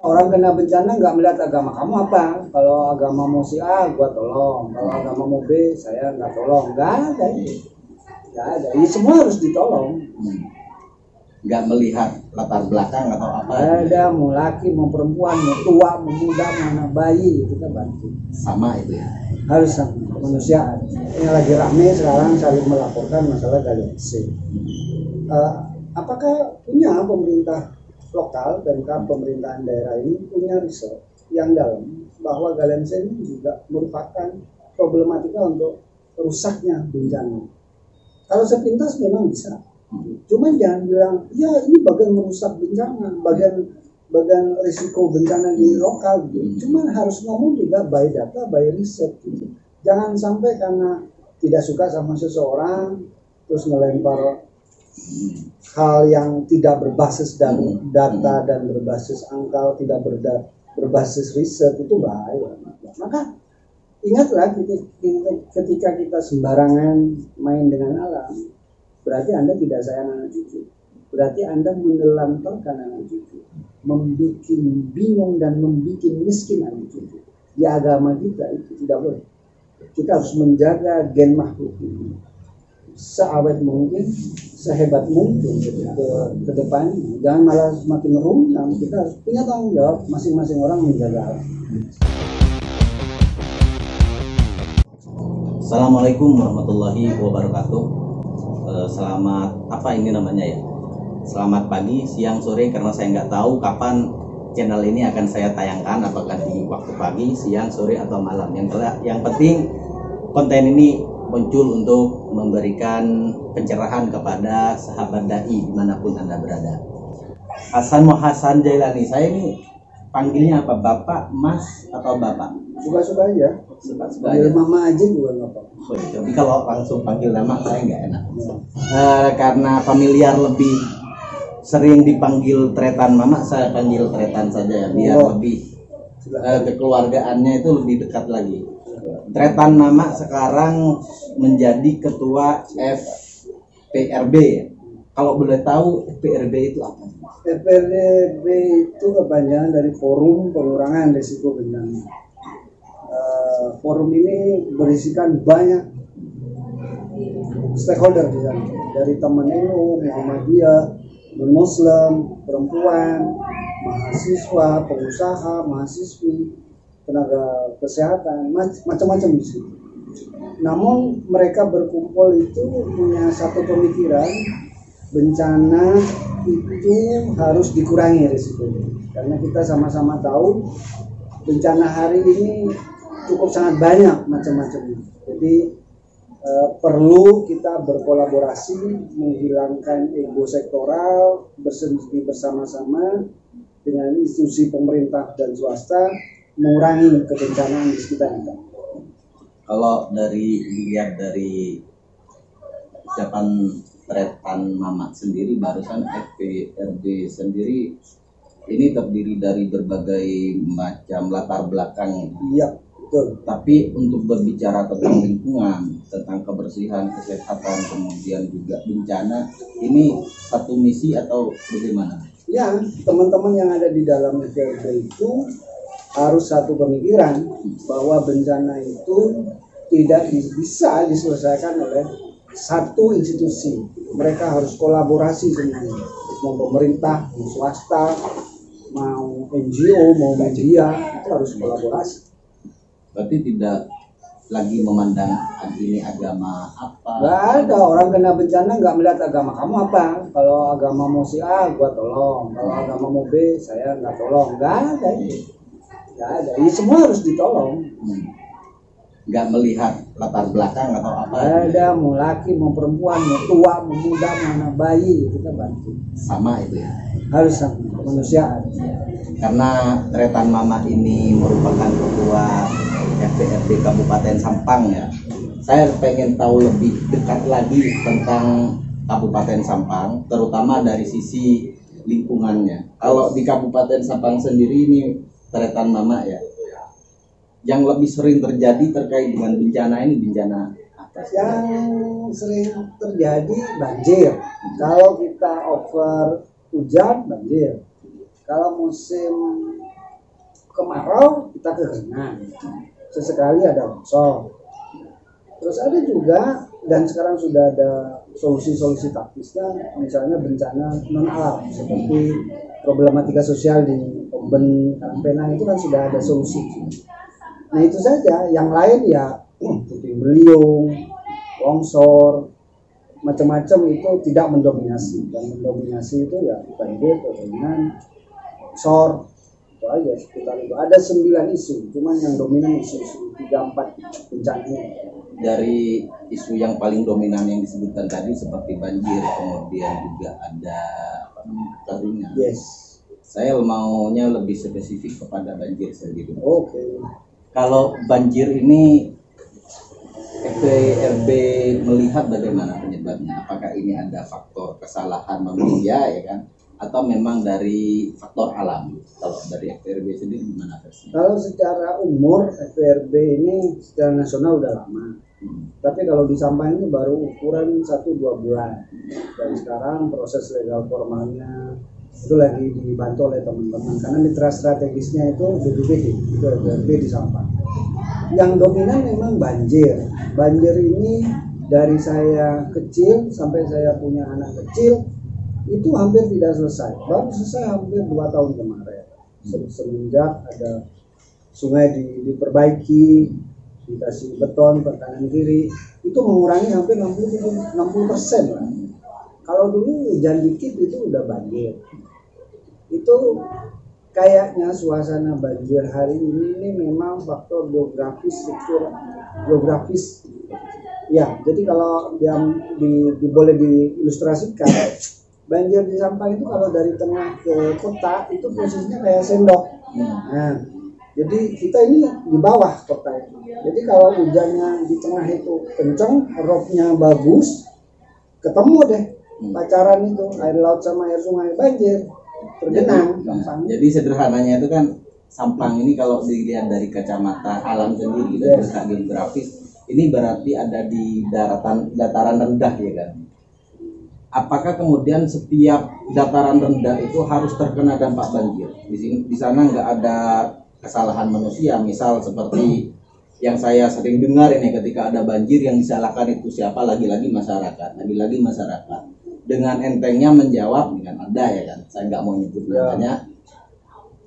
orang kena bencana nggak melihat agama kamu apa. Kalau agamamu si A, gua tolong. Kalau agamamu B, saya nggak tolong. Nggak ada itu. Nggak ada. Ini semua harus ditolong. Nggak melihat latar belakang atau apa. Ada, mau laki, mau perempuan, mau tua, mau muda, mau anak bayi, kita bantu. Sama itu ya. Harus sama kemanusiaan. Ini lagi rame sekarang saling melaporkan masalah galian C. Apakah punya pemerintah lokal dan pemerintahan daerah ini punya riset yang dalam bahwa galian C ini juga merupakan problematika untuk rusaknya bencana? Kalau sepintas memang bisa. Cuman jangan bilang, ya ini bagian merusak bencana, bagian risiko bencana di lokal gitu. Cuman harus ngomong juga by data, by riset gitu. Jangan sampai karena tidak suka sama seseorang terus ngelempar hal yang tidak berbasis data dan berbasis angka, tidak berbasis riset, itu bahaya. Maka ingatlah ketika kita sembarangan main dengan alam, berarti Anda tidak sayang anak cucu. Berarti Anda menelantarkan anak cucu, membuat bingung dan membuat miskin anak cucu. Di agama kita itu tidak boleh. Kita harus menjaga gen makhluk ini seawet mungkin, sehebat mungkin ke depan. Jangan malah semakin runyam. Kita harus punya tanggung jawab masing-masing orang menjaga alam. Assalamualaikum warahmatullahi wabarakatuh. Selamat apa ini namanya ya? Selamat pagi, siang, sore, karena saya nggak tahu kapan channel ini akan saya tayangkan, apakah di waktu pagi, siang, sore, atau malam. Yang penting konten ini muncul untuk memberikan pencerahan kepada sahabat dai dimanapun Anda berada. Hasan Muhasan Jailani, saya ini panggilnya apa? Bapak, Mas, atau Bapak? Suka-suka aja. Suka-suka Panggil aja. mama aja juga nggak apa-apa. Tapi kalau langsung panggil nama saya nggak enak. Karena familiar lebih sering dipanggil Tretan Mama, saya panggil Tretan saja ya, biar lebih kekeluargaannya itu lebih dekat lagi. Tretan Mama sekarang menjadi ketua FPRB. Kalau boleh tahu FPRB itu apa? FPRB itu kepanjangan dari Forum Pengurangan Risiko Bencana. Forum ini berisikan banyak stakeholder di sana, dari teman NU, Muhammadiyah, non-Muslim, perempuan, mahasiswa, pengusaha, mahasiswi, tenaga kesehatan, macam-macam di situ. Namun mereka berkumpul itu punya satu pemikiran, bencana itu harus dikurangi risikonya. Karena kita sama-sama tahu bencana hari ini cukup sangat banyak macam-macamnya. Jadi perlu kita berkolaborasi, menghilangkan ego sektoral, bersendiri bersama-sama dengan institusi pemerintah dan swasta, mengurangi kebencanaan di sekitar kita. Kalau dilihat dari ucapan Tretan Mama sendiri, barusan FPRB sendiri ini terdiri dari berbagai macam latar belakang. Iya, betul. Tapi untuk berbicara tentang lingkungan, tentang kebersihan, kesehatan, kemudian juga bencana, ini satu misi atau bagaimana? Ya, teman-teman yang ada di dalam FPRB itu harus satu pemikiran bahwa bencana itu tidak bisa diselesaikan oleh satu institusi. Mereka harus kolaborasi semuanya, mau pemerintah, mau swasta, mau NGO, mau media, itu harus kolaborasi. Berarti tidak lagi memandang ini agama apa? Nggak ada, orang kena bencana nggak melihat agama kamu apa. Kalau agamamu si A, gua tolong. Kalau agamamu B, saya nggak tolong. Nggak ada itu. Nggak ada. Ini semua harus ditolong. Nggak melihat latar belakang atau apa? Ada, mau laki, mau perempuan, mau tua, mau muda, mau anak bayi, kita bantu. Sama itu ya? Harus sama kemanusiaan. Karena Tretan Mama ini merupakan ketua FPRB Kabupaten Sampang ya. Saya pengen tahu lebih dekat lagi tentang Kabupaten Sampang, terutama dari sisi lingkungannya. Kalau di Kabupaten Sampang sendiri ini Tretan Mama ya, yang lebih sering terjadi terkait dengan bencana ini bencana apa? Yang sering terjadi banjir. Kalau kita over hujan, banjir. Kalau musim kemarau kita kekeringan, sesekali ada longsor. Terus ada juga, dan sekarang sudah ada solusi-solusi taktisnya, misalnya bencana non alam seperti problematika sosial di Oben, Karangpena itu kan sudah ada solusi. Nah itu saja, yang lain ya puting beliung, longsor, macam-macam itu tidak mendominasi. Yang mendominasi itu ya banjir, kekeringan, longsor, itu aja sekitar itu. Ada 9 isu, cuman yang dominan isu-isu 3-4 bencana ini. Dari isu yang paling dominan yang disebutkan tadi seperti banjir, kemudian juga ada kekeringan. Yes. Saya maunya lebih spesifik kepada banjir sendiri. Oke. Kalau banjir ini FPRB melihat bagaimana penyebabnya? Apakah ini ada faktor kesalahan manusia ya kan? Atau memang dari faktor alam? Kalau dari FPRB sendiri gimana versinya? Kalau secara umur FPRB ini secara nasional udah lama. Tapi kalau di Sampang ini baru ukuran 1-2 bulan. Dan sekarang proses legal formalnya itu lagi dibantu oleh teman-teman. Karena mitra strategisnya itu BPBD, itu FPRB di Sampang. Yang dominan memang banjir. Banjir ini dari saya kecil sampai saya punya anak kecil itu hampir tidak selesai. Baru selesai hampir 2 tahun kemarin. Semenjak ada sungai diperbaiki, dikasih beton ke kanan kiri, itu mengurangi hampir 60% lah. Kalau dulu hujan dikit itu udah banjir. Itu kayaknya suasana banjir hari ini memang faktor geografis, struktur geografis. Ya, jadi kalau yang boleh diilustrasikan, banjir di Sampang itu kalau dari tengah ke kota itu posisinya kayak sendok. Nah, jadi kita ini di bawah kota itu. Jadi kalau hujannya di tengah itu kencang, roobnya bagus, ketemu deh pacaran itu air laut sama air sungai, banjir. Tergenang. Jadi sederhananya itu kan Sampang ini kalau dilihat dari kacamata alam sendiri dan letak geografis ini berarti ada di dataran rendah ya kan. Apakah kemudian setiap dataran rendah itu harus terkena dampak banjir? Di sana nggak ada kesalahan manusia, misal seperti yang saya sering dengar ini ketika ada banjir yang disalahkan itu siapa? Lagi-lagi masyarakat. Dengan entengnya menjawab, kan ada ya kan, saya nggak mau nyebut namanya.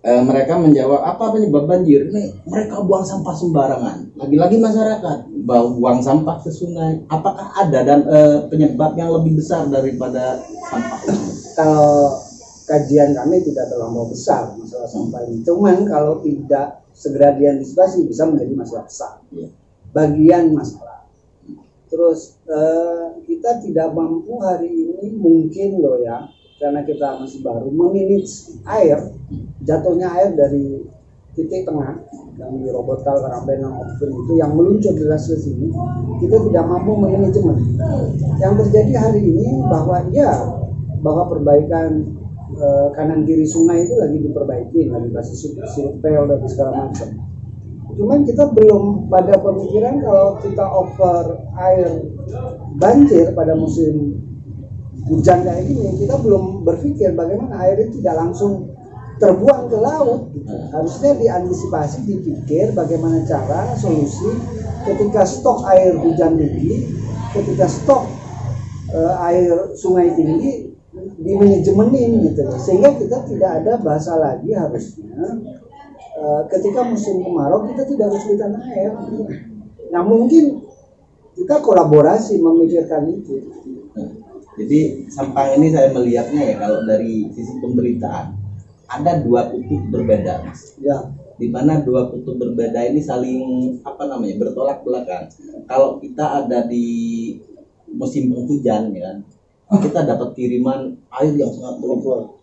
Mereka menjawab apa penyebab banjir? Nih mereka buang sampah sembarangan. Lagi-lagi masyarakat buang sampah ke sungai. Apakah ada dan penyebab yang lebih besar daripada sampah? Kalau kajian kami tidak terlampau besar masalah sampah ini. Cuman kalau tidak segera diantisipasi bisa menjadi masalah besar. Bagian masalah. Terus kita tidak mampu hari ini mungkin loh ya, karena kita masih baru memanage air, jatuhnya air dari titik tengah yang di Robotal, Karangpena, Oben itu yang meluncur deras ke sini, kita tidak mampu memanajemen. Yang terjadi hari ini bahwa perbaikan kanan kiri sungai itu lagi diperbaiki, lagi kasih survei dan segala macam. Cuman kita belum pada pemikiran kalau kita over air banjir pada musim hujan kayak gini, kita belum berpikir bagaimana air itu tidak langsung terbuang ke laut. Harusnya diantisipasi, dipikir bagaimana cara solusi ketika stok air hujan tinggi, ketika stok air sungai tinggi dimanajemenin gitu loh. Sehingga kita tidak ada bahasa lagi harusnya ketika musim kemarau kita tidak kesulitan air. Nah mungkin kita kolaborasi memikirkan itu. Jadi Sampang ini saya melihatnya ya kalau dari sisi pemberitaan ada 2 kutub berbeda, Mas. Ya. Di mana 2 kutub berbeda ini saling bertolak belakang. Kalau kita ada di musim penghujan ya kan, kita dapat kiriman air yang sangat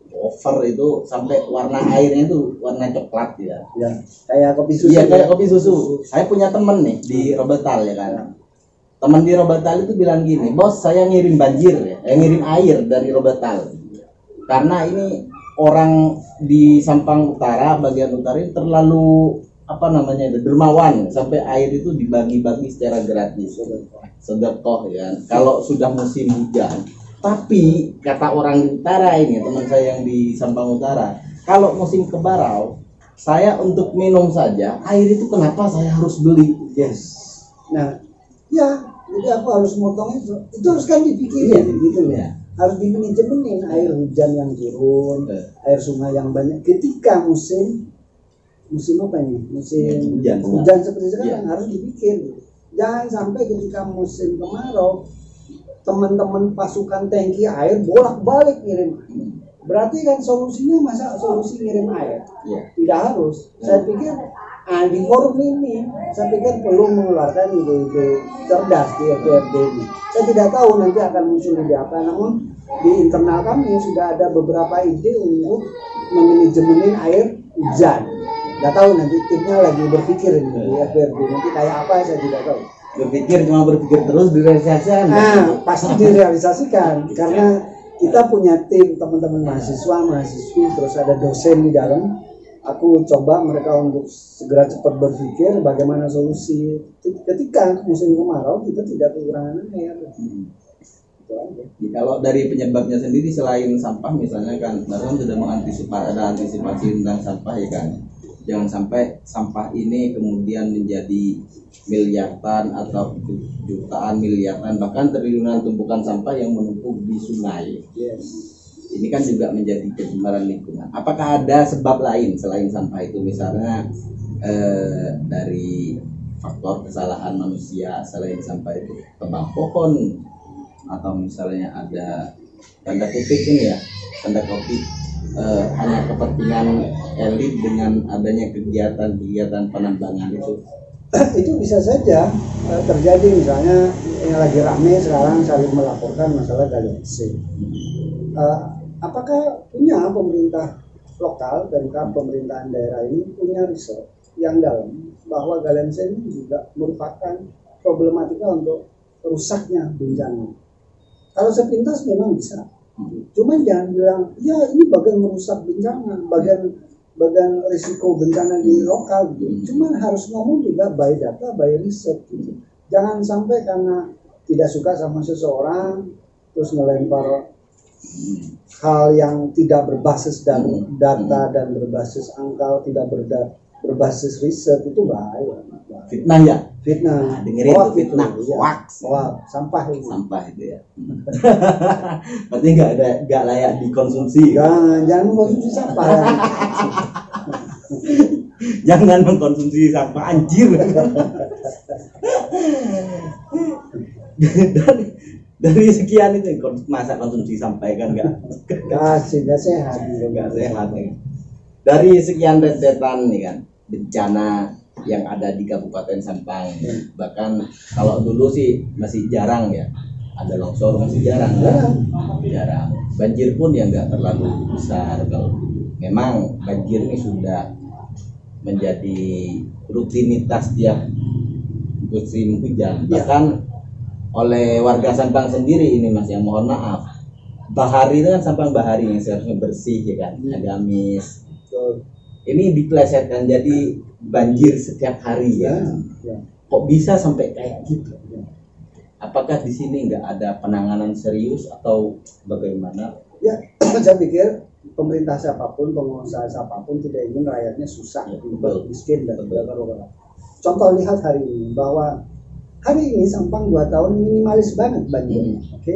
over itu sampai warna airnya itu warna coklat ya. Ya, kayak kopi susu. Iya, kayak kopi susu. Saya punya temen nih di Robetal ya kan. Teman di Robetal itu bilang gini, "Bos, saya ngirim banjir ya, ngirim air dari Robetal. Karena ini orang di Sampang Utara, bagian utara ini terlalu dermawan sampai air itu dibagi-bagi secara gratis. Sedekah ya. Kalau sudah musim hujan. Tapi kata orang di utara ini, teman saya yang di Sampang Utara, kalau musim kemarau saya untuk minum saja air itu kenapa saya harus beli? Yes. Nah, ya, jadi aku harus motong itu. Itu harus kan dipikirin gitu loh. Ya. Harus dimanajemenin air hujan yang turun, air sungai yang banyak. Ketika musim apa ini? Musim hujan seperti sekarang harus dipikir. Gitu. Jangan sampai ketika musim kemarau teman-teman pasukan tangki air bolak-balik ngirim. Berarti kan solusinya masa solusi ngirim air? Tidak harus. Saya pikir di forum ini saya pikir perlu mengeluarkan ide-ide cerdas di FPRD ini. Saya tidak tahu nanti akan muncul ide apa, namun di internal kami sudah ada beberapa ide untuk memanajemenin air hujan. Nggak tahu nanti timnya lagi berpikir ini di FPRD nanti kayak apa saya tidak tahu. Cuma berpikir terus direalisasikan. Nah, pasti direalisasikan karena kita punya tim teman-teman mahasiswi, terus ada dosen di dalam. Aku coba mereka untuk segera cepat berpikir bagaimana solusi ketika musim kemarau kita tidak kekurangan air. Kalau dari penyebabnya sendiri selain sampah misalnya kan, Baron sudah antisipasi tentang sampah ya kan. Jangan sampai sampah ini kemudian menjadi miliaran atau jutaan miliaran bahkan triliunan tumpukan sampah yang menumpuk di sungai. Yes. Ini kan juga menjadi pencemaran lingkungan. Apakah ada sebab lain selain sampah itu, misalnya dari faktor kesalahan manusia selain sampah itu, tebang pohon atau misalnya ada tanda kutip ini ya, tanda kutip hanya kepentingan elit dengan adanya kegiatan penambangan itu bisa saja terjadi. Misalnya yang lagi rame sekarang saling melaporkan masalah galian C. Apakah punya pemerintah lokal dan pemerintahan daerah ini punya riset yang dalam bahwa galian C ini juga merupakan problematika untuk rusaknya bencana? Kalau sepintas memang bisa, cuman jangan bilang ya ini bagian merusak bencana, bagian risiko bencana di lokal gitu. Cuman harus ngomong juga by data, by riset gitu. Jangan sampai karena tidak suka sama seseorang terus ngelempar hal yang tidak berbasis data dan berbasis angka, tidak berbasis riset, itu bahaya. Fitnah ya? Fitnah. Dengerin itu fitnah. Sampah itu. Sampah itu ya. Berarti nggak layak dikonsumsi. Jangan mengkonsumsi sampah. Jangan mengkonsumsi sampah, anjir. dari sekian itu masa konsumsi sampah kan nggak sehat. Dari sekian rentetan nih kan bencana yang ada di Kabupaten Sampang, bahkan kalau dulu sih masih jarang ya, ada longsor masih jarang. Banjir pun ya nggak terlalu besar. Kalau memang banjir ini sudah menjadi rutinitas tiap musim hujan, bahkan oleh warga Sampang sendiri ini Mas, yang mohon maaf, bahari itu kan Sampang bahari yang seharusnya bersih ya kan, agamis. Ini diplesetkan jadi banjir setiap hari ya. Kok bisa sampai kayak gitu? Apakah di sini nggak ada penanganan serius atau bagaimana? Ya, saya pikir pemerintah siapapun, pengusaha siapapun tidak ingin rakyatnya susah, miskin dan berkorban. Contoh lihat hari ini bahwa hari ini Sampang 2 tahun minimalis banget banjirnya, oke?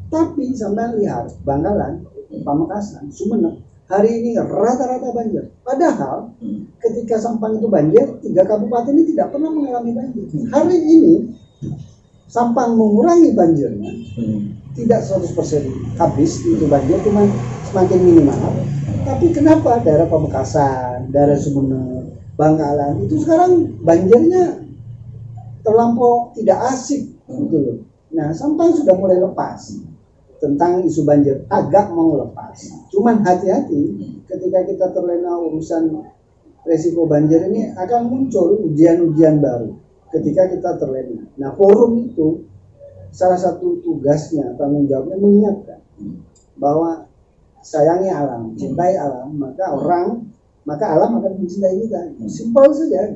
Tapi sampai lihat Bangkalan, Pamekasan, Sumeneb, hari ini rata-rata banjir. Padahal ketika Sampang itu banjir, 3 kabupaten ini tidak pernah mengalami banjir. Hari ini Sampang mengurangi banjirnya, tidak 100% habis itu banjir, cuma semakin minimal. Tapi kenapa daerah Pamekasan, daerah Sumeneb, Bangkalan itu sekarang banjirnya terlampau tidak asik gitu loh. Nah, Sampang sudah mulai lepas tentang isu banjir, agak mau lepas. Cuman hati-hati ketika kita terlena urusan resiko banjir ini, akan muncul ujian-ujian baru ketika kita terlena. Nah, forum itu salah satu tugasnya, tanggung jawabnya mengingatkan bahwa sayangi alam, cintai alam, maka alam akan mencintai kita. Simpel saja.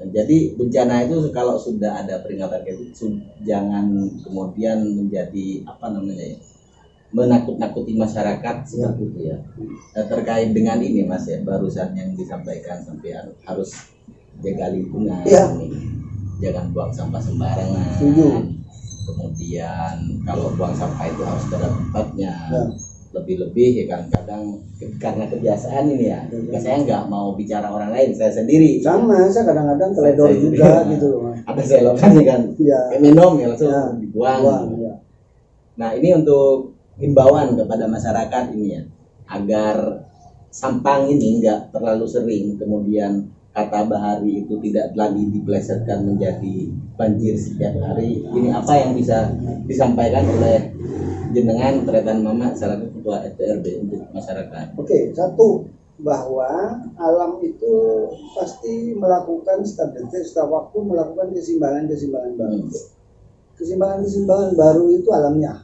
Jadi bencana itu kalau sudah ada peringatan kayak itu, jangan kemudian menjadi menakut-nakuti masyarakat seperti itu ya. Terkait dengan ini Mas ya, barusan yang disampaikan sampai harus jaga lingkungan, jangan buang sampah sembarangan. Kemudian kalau buang sampah itu harus pada tempatnya. Lebih-lebih ya kadang-kadang karena kebiasaan ini ya, saya nggak mau bicara orang lain, saya sendiri. Sama, saya kadang-kadang teledor juga gitu loh. Ada selokannya kan, kayak minum ya langsung dibuang. Nah ini untuk himbauan kepada masyarakat ini ya, agar sampang ini nggak terlalu sering, kemudian kata bahari itu tidak lagi dipelesetkan menjadi banjir setiap hari. Ini apa yang bisa disampaikan oleh jenengan Tretan Mama selaku ketua FTRB untuk masyarakat? Oke, satu, bahwa alam itu pasti melakukan setiap detik, setiap waktu melakukan keseimbangan baru. Keseimbangan baru itu alamiah.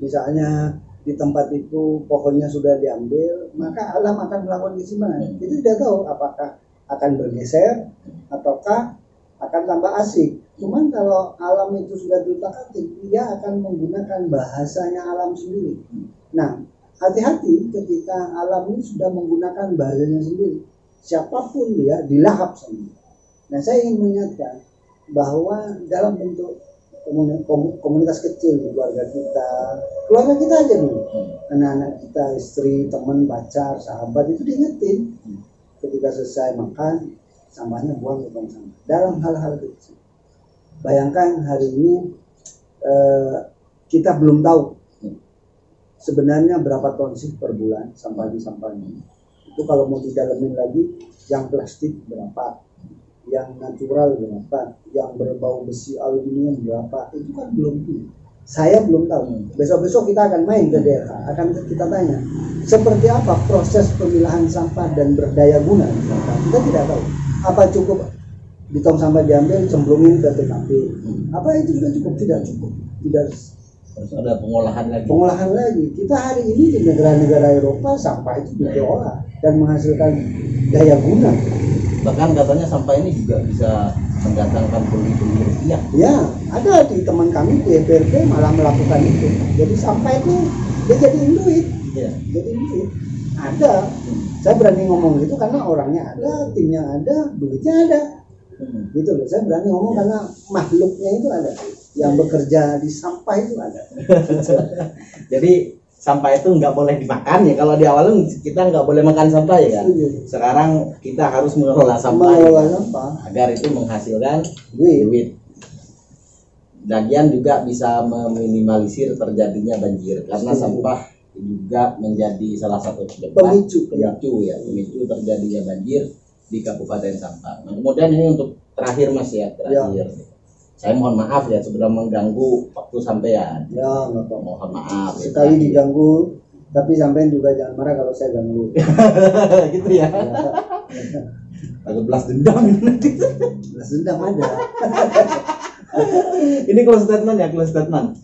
Misalnya di tempat itu pohonnya sudah diambil, maka alam akan melakukan keseimbangan. Itu tidak tahu apakah akan bergeser ataukah akan tambah asik. Cuman kalau alam itu sudah diutak-atik, dia akan menggunakan bahasanya alam sendiri. Nah, hati-hati ketika alam ini sudah menggunakan bahasanya sendiri. Siapapun dia dilahap sendiri. Nah, saya ingin mengingatkan bahwa dalam bentuk komunitas kecil, keluarga kita aja dulu, anak-anak kita, istri, teman, pacar, sahabat, itu diingetin ketika selesai makan sampahnya buang ke tong sampah dalam hal-hal kecil. Bayangkan hari ini kita belum tahu sebenarnya berapa ton sih per bulan sampahnya. Itu kalau mau didalemin lagi, yang plastik berapa, yang natural berapa, yang berbau besi aluminium berapa, itu kan belum tahu. Saya belum tahu. Besok-besok kita akan main ke daerah, akan kita tanya seperti apa proses pemilahan sampah dan berdaya guna sampah. Kita tidak tahu. Apa cukup di tong sampah diambil cemplungin ke TKP? Apa itu sudah cukup? Tidak cukup. Tidak harus ada pengolahan lagi. Kita hari ini di negara-negara Eropa sampah itu diolah dan menghasilkan daya guna. Bahkan katanya sampah ini juga bisa mendatangkan pundi-pundi rupiah. Ya, ada di teman kami di EPRP malah melakukan itu. Jadi sampah itu dia jadiin duit. Jadiin duit. Ada. Saya berani ngomong gitu karena orangnya ada, timnya ada, duitnya ada. Gitu loh. Saya berani ngomong karena makhluknya itu ada. Yang bekerja di sampah itu ada. Jadi sampah itu nggak boleh dimakan ya. Kalau di awal kita nggak boleh makan sampah ya kan. Sekarang kita harus mengelola sampah, agar itu menghasilkan duit. Lagian juga bisa meminimalisir terjadinya banjir karena sampah juga menjadi salah satu pemicu terjadinya banjir di Kabupaten Sampang. Nah, kemudian ini untuk terakhir Mas ya, saya mohon maaf ya sudah mengganggu waktu sampean. Ya, mohon maaf. Sekali diganggu, tapi sampean juga jangan marah kalau saya ganggu. Gitu ya. Agak belas dendam nanti. Belas dendam ada. Ini close statement.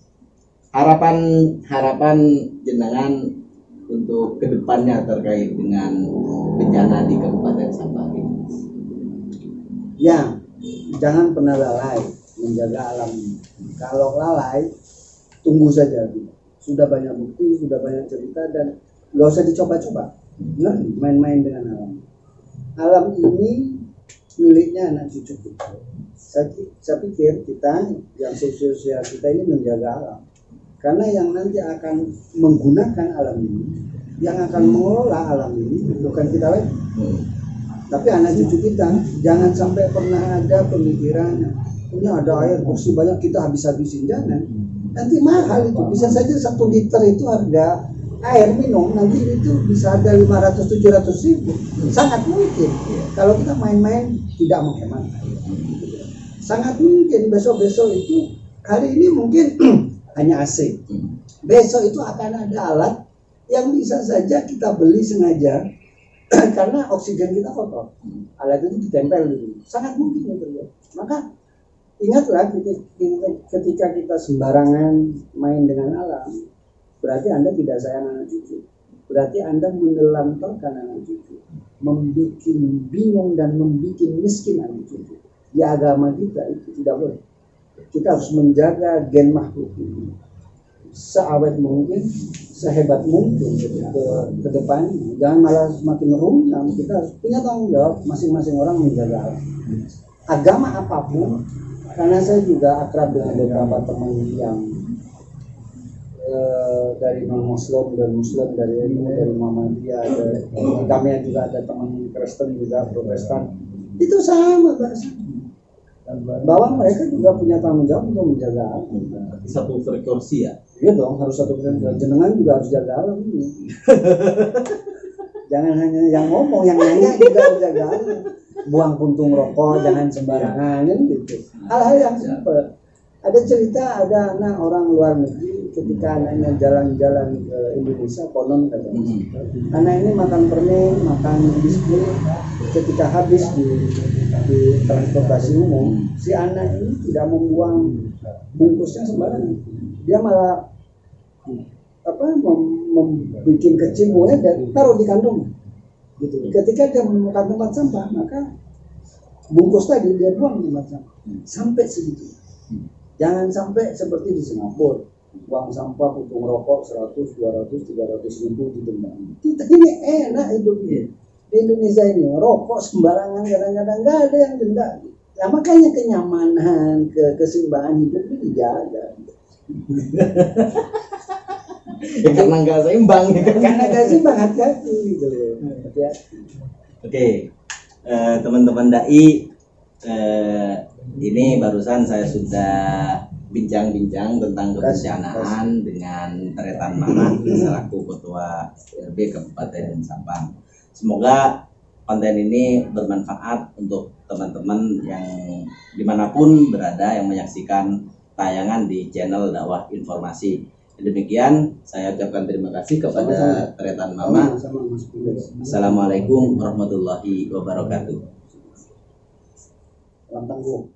Harapan jenengan untuk kedepannya terkait dengan bencana di Kabupaten Sampang ini. Ya, jangan pernah lalai menjaga alam. Kalau lalai, tunggu saja. Sudah banyak bukti, sudah banyak cerita, dan nggak usah dicoba-coba. Main-main dengan alam. Alam ini miliknya anak cucu kita. Saya pikir kita yang sosial kita ini menjaga alam. Karena yang nanti akan menggunakan alam ini, yang akan mengelola alam ini bukan kita lagi, tapi anak cucu kita. Jangan sampai pernah ada pemikiran ini ada air bersih banyak kita habis-habisin, jangan. Nanti mahal itu, bisa saja 1 liter itu harga air minum nanti itu bisa ada 500-700 ribu. Sangat mungkin kalau kita main-main tidak menghemat. Sangat mungkin besok-besok itu, hari ini mungkin hanya AC. Besok itu akan ada alat yang bisa saja kita beli sengaja karena oksigen kita kotor. Alat itu ditempel gitu. Sangat mungkin itu terjadi. Maka ingatlah ketika kita sembarangan main dengan alam, berarti Anda tidak sayang anak cucu. Berarti Anda menelantarkan anak cucu, membuat bingung dan membuat miskin anak cucu. Di agama kita itu tidak boleh. Kita harus menjaga gen makhluk ini seawet mungkin, sehebat mungkin ke depan, jangan malah semakin runyam. Kita harus punya tanggung jawab masing-masing orang menjaga alam. Agama apapun, karena saya juga akrab dengan beberapa teman yang dari non Muslim dan Muslim, dari NU, dari Muhammadiyah, kami juga ada teman Kristen juga, Protestan, itu sama bahasa, bahwa mereka juga punya tanggung jawab untuk menjaga alam. Satu frekuensi ya. Iya dong, harus satu frekuensi. Jenengan juga harus jaga alam ini. Jangan hanya yang ngomong, yang nanya juga harus jaga alam. Buang puntung rokok, jangan sembarangan gitu. Hal-hal yang simpel. Ada cerita, ada anak orang luar negeri ketika anaknya jalan-jalan ke Indonesia, konon katanya. Anak ini makan permen, makan biskuit, ketika habis di transportasi umum, si anak ini tidak membuang bungkusnya sembarangan. Dia malah membuat kecimpungnya dan taruh di kantong. Gitu. Ketika dia menemukan tempat sampah, maka bungkus tadi dia buang di tempat sampah. Sampai segitu. Jangan sampai seperti di Singapura, buang sampah puntung rokok 100, 200, 300 ribu didenda. Kita ini enak hidupnya. Di Indonesia ini rokok sembarangan, kadang-kadang nggak ada yang denda. Nah, makanya kenyamanan, keseimbangan hidup ini dijaga. Ya, karena nggak seimbang. Karena nggak seimbang, hati-hati gitu. Hati-hati. Oke, teman-teman dai, ini barusan saya sudah bincang-bincang tentang kebencanaan dengan Tretan Mamat selaku Ketua RB Kabupaten Sampang. Semoga konten ini bermanfaat untuk teman-teman yang dimanapun berada yang menyaksikan tayangan di channel Dakwah Informasi. Demikian saya ucapkan terima kasih kepada Tretan Mamat. Assalamualaikum warahmatullahi wabarakatuh. Salam tangguh.